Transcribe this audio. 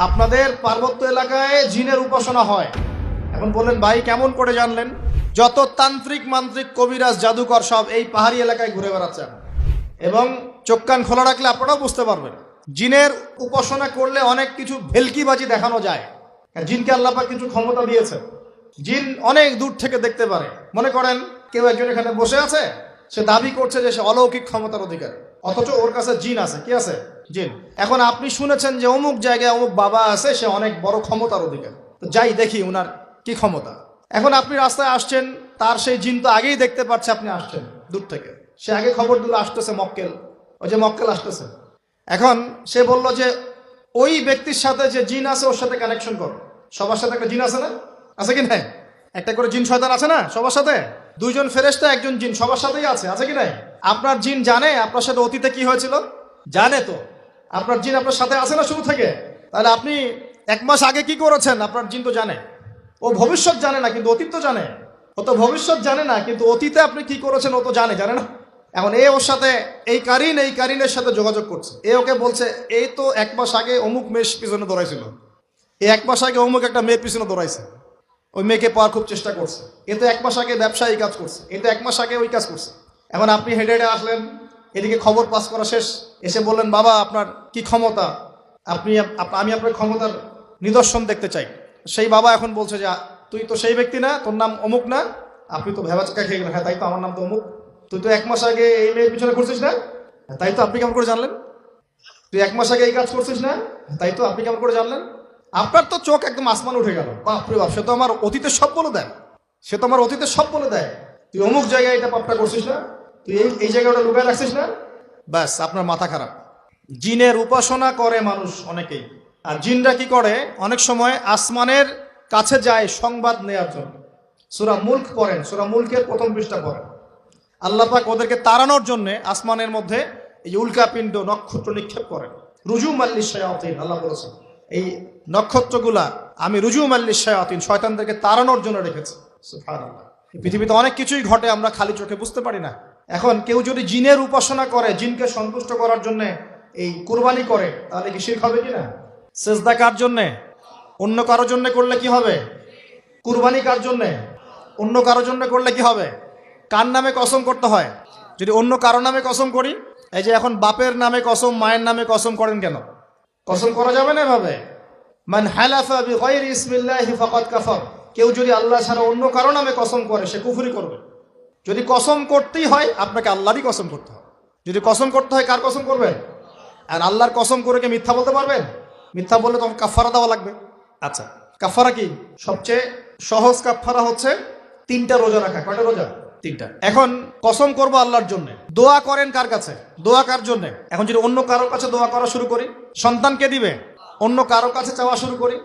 আপনাদের পার্বত্য এলাকায় জিনের উপাসনা হয়। এখন বললেন ভাই কেমন করে জানলেন? যত তান্ত্রিক মান্ত্রিক কবিরাজ জাদুকর সব এই পাহাড়ি এলাকায় ঘুরে বেড়াচ্ছেন, এবং চোখ কান খোলা রাখলে আপনারাও বুঝতে পারবেন জিনের উপাসনা করলে অনেক কিছু ভেলকিবাজি দেখানো যায়। জিনকে আল্লাহ পাক কিছু ক্ষমতা দিয়েছে। জিন অনেক দূর থেকে দেখতে পারে। মনে করেন কেউ একজন এখানে বসে আছে, সে দাবি করছে যে সে অলৌকিক ক্ষমতার অধিকারী, অথচ ওর কাছে জিন আছে। কি আছে? জিন। এখন আপনি শুনেছেন যে অমুক জায়গায় অমুক বাবা আছে, সে অনেক বড় ক্ষমতার অধিকারী, তো যাই দেখি ওনার কি ক্ষমতা। এখন আপনি রাস্তায় আসছেন, তার সেই জিন তো আগেই দেখতে পাচ্ছে আপনি আসছেন দূর থেকে, সে আগে খবর দিল আসতেছে মক্কেল, ওই যে মক্কেল আসতেছে। এখন সে বলল যে ওই ব্যক্তির সাথে যে জিন আছে ওর সাথে কানেকশন করো। সবার সাথে একটা জিন আছে না? আছে কি নাই? একটা করে জিন শয়তান আছে না সবার সাথে? দুইজন ফেরেশতা একজন জিন সবার সাথেই আছে, আছে কি নাই? আপনার জিন জানে আপনার সাথে অতীতে কি হয়েছিল? জানে তো। আপনার জিন আপনার সাথে আছে না শুরু থেকে? তাহলে আপনি 1 মাস আগে কি করেছেন আপনার জিন তো জানে। ও ভবিষ্যৎ জানে না কিন্তু অতীত তো জানে। ও তো ভবিষ্যৎ জানে না কিন্তু অতীতে আপনি কি করেছেন ও তো জানে, জানে না? এখন এ ওর সাথে এই কারিনের সাথে যোগাযোগ করছে। এ ওকে বলছে এই তো 1 মাস আগে অমুক মেয়ের পিছনে দৌড়াইছিল, এই 1 মাস আগে অমুক একটা মেয়ের পিছনে দৌড়াইছে, ওই মেয়েকে পাওয়ার খুব চেষ্টা করছে। এ তো 1 মাস আগে ব্যবসায়ী কাজ করছে, এ তো 1 মাস আগে ওই কাজ করছে। এখন আপনি হেঁটে হেঁটে আসলেন, এদিকে খবর পাস করা শেষ, এসে বললেন বাবা আপনার কি ক্ষমতা, আমি আপনার ক্ষমতার নিদর্শন দেখতে চাই। সেই বাবা এখন বলছে যে তুই তো সেই ব্যক্তি না, তোর নাম অমুক না? আপনি তো ভেবাচকা খেয়ে গেলেন, হ্যাঁ তাই তো, আমার নাম তো অমুক। তুই তো 1 মাস আগে এই মেয়ের পিছনে ঘুরছিস না? হ্যাঁ, তাই তো, আপনি কেমন করে জানলেন? তুই 1 মাস আগে এই কাজ করছিস না? হ্যাঁ, তাই তো, আপনি কেমন করে জানলেন? আপনার তো চোখ একদম আসমান উঠে গেল, বাপরে বাপ, সে তো আমার অতীতের সব বলে দেয়, সে তো আমার অতীতের সব বলে দেয়। তুই অমুক জায়গায় এটা পাপটা করছিস না? তুই এই জায়গাটা লুকায় রাখছিস না? ব্যাস আপনার মাথা খারাপ। জিনের উপাসনা করে মানুষ অনেকেই। আর জিনরা কি করে, অনেক সময় আসমানের কাছে যায় সংবাদ নেয়ার জন্য। সূরা মুলক পড়েন, সূরা মুলকের প্রথম পৃষ্ঠা পড়েন। আল্লাহ পাক ওদেরকে তাড়ানোর জন্য আসমানের মধ্যে এই উল্কাপিণ্ড নক্ষত্র নিক্ষেপ করেন। রুজুম আল্লিশ শায়াতিন, আল্লাহ বলেছেন এই নক্ষত্রগুলা আমি রুজুম আল্লিশ শায়াতিন, শয়তানদেরকে তাড়ানোর জন্য রেখেছি। সুবহানাল্লাহ। পৃথিবীতে অনেক কিছুই ঘটে আমরা খালি চোখে বুঝতে পারি না। এখন কেউ যদি জিনের উপাসনা করে, জিনকে সন্তুষ্ট করার জন্য এই কুরবানি করে, তাহলে কি শিরক হবে কিনা? সেজদা কার জন্যে? অন্য কারোর জন্য করলে কি হবে? কুরবানি কার জন্যে? অন্য কারোর জন্য করলে কি হবে? কার নামে কসম করতে হয়? যদি অন্য কারো নামে কসম করি, এই যে এখন বাপের নামে কসম, মায়ের নামে কসম করেন কেন? কসম করা যাবে না এভাবে। মান হালাফা বিগাইরি ইসমিল্লাহি ফাকাদ কাফার, কেউ যদি আল্লাহ ছাড়া অন্য কারো নামে কসম করে সে কুফরি করবে। যদি কসম করতেই হয় আপনাকে আল্লাহরই কসম করতে হবে। যদি কসম করতে হয় কার কসম করবেন? আর আল্লাহর কসম করে কি মিথ্যা বলতে পারবেন? মিথ্যা বললে তখন কাফারা দেওয়া লাগবে। আচ্ছা, কাফারা কি? সবচেয়ে সহজ কাফারা হচ্ছে 3টা রোজা রাখা। কয়টা রোজা? 3টা। এখন কসম করবো আল্লাহর জন্য, দোয়া করেন কার কাছে? দোয়া কার জন্য? এখন যদি অন্য কারোর কাছে দোয়া করা শুরু করি, সন্তান কে দিবে? অন্য কারোর কাছে চাওয়া শুরু করি,